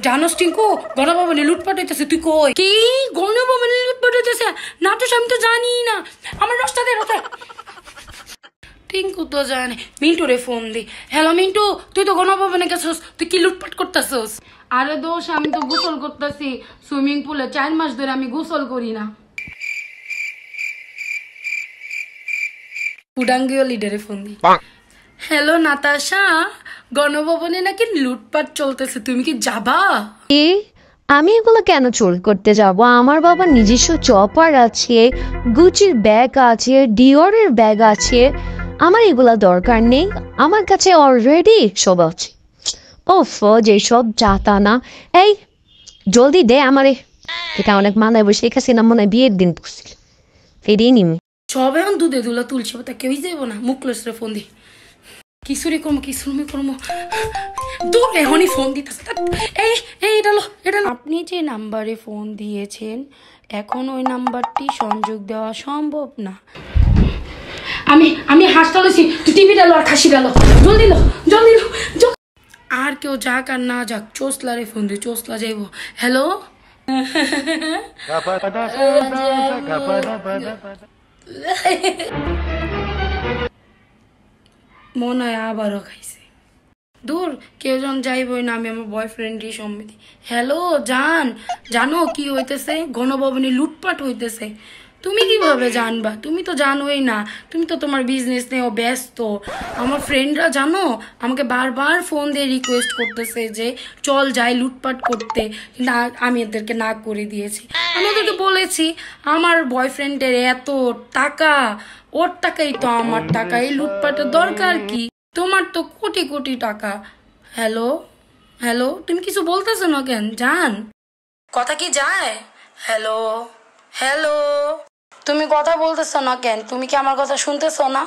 জানোস টিঙ্কু গণভবনে লুটপাট হইতেছে। তুই কই কি গণভবনে লুটপাট হইতেছে? না তো আমি তো জানি না। আমার রসটা দে রসটা। টিঙ্কু তো জানে। মিন্টু রে ফোন দি। হ্যালো মিন্টু, তুই তো গণভবনে গেছস, তুই কি লুটপাট করতেছস? আরে দোষ, আমি তো গোসল করতেছি সুইমিং পুলে। 4 মাস ধরে আমি গোসল করি না। উডাঙ্গিও লিডারে ফোন দি। হ্যালো নাতাশা, গণভবনে নাকি লুটপাট চলতেছে, তুমি কি যাবা? আমি এগুলো কেন চুরি করতে যাব? আমার বাবার নিজস্ব চপার আছে, গুচির ব্যাগ আছে, ডিওরের ব্যাগ আছে। আমার এগুলা দরকার নেই, আমার কাছে অলরেডি সব আছে। ওফ, যেসব যাতা না। এই জলদি দে আমারে, এটা অনেক মানায় বসে এখানে না মনে হয় বিয়ের দিন পড়ছিল, ফিরিয়ে নিমি সব এখন দুধে দুলা তুলছে, তা কেউই যাবো না। মুখলস রে ফোন দি। কিশোরী করবো কিশোরী করবো দূর এখনই ফোন দিতেছে। এই এই এটা লো এটা। আপনি যে নাম্বারে ফোন দিয়েছেন এখন ওই নাম্বারটি সংযোগ দেওয়া সম্ভব না। আমি হাসটা লইছি, তুই টিভি ডালো আর খাসি ডালো। জলদি লো জলদি লো। আর কেউ যাক আর না যাক, চোসলারে ফোন দি, চোসলা যাইব। হ্যালো মনে হয় আবারও খাইছে। দূর কেউ জন যাইবই না, আমি আমার বয়ফ্রেন্ডই সম্মতি। হ্যালো জানো কি হইতেছে? গণভবনে লুটপাট হইতেছে। তুমি কিভাবে জানবা? তুমি তো জানোই না, তুমি তো তোমার বিজনেস নিয়েও ব্যস্ত। আমার ফ্রেন্ডরা জানো আমাকে বারবার ফোন দিয়ে রিকোয়েস্ট করতেছে যে চল যাই লুটপাট করতে, কিন্তু আমি এদেরকে না করে দিয়েছি। আমি ওদেরকে বলেছি আমার বয়ফ্রেন্ডের এত টাকা, ওর টাকাই তো আমার টাকা, এই লুটপাটের দরকার কি? তোমার তো কোটি কোটি টাকা। হ্যালো হ্যালো, তুমি কিছু বলতেছো না কেন জান? কথা কি যায়? হ্যালো হ্যালো, তুমি কথা বলতেছো না কেন? তুমি কি আমার কথা শুনতেছো না?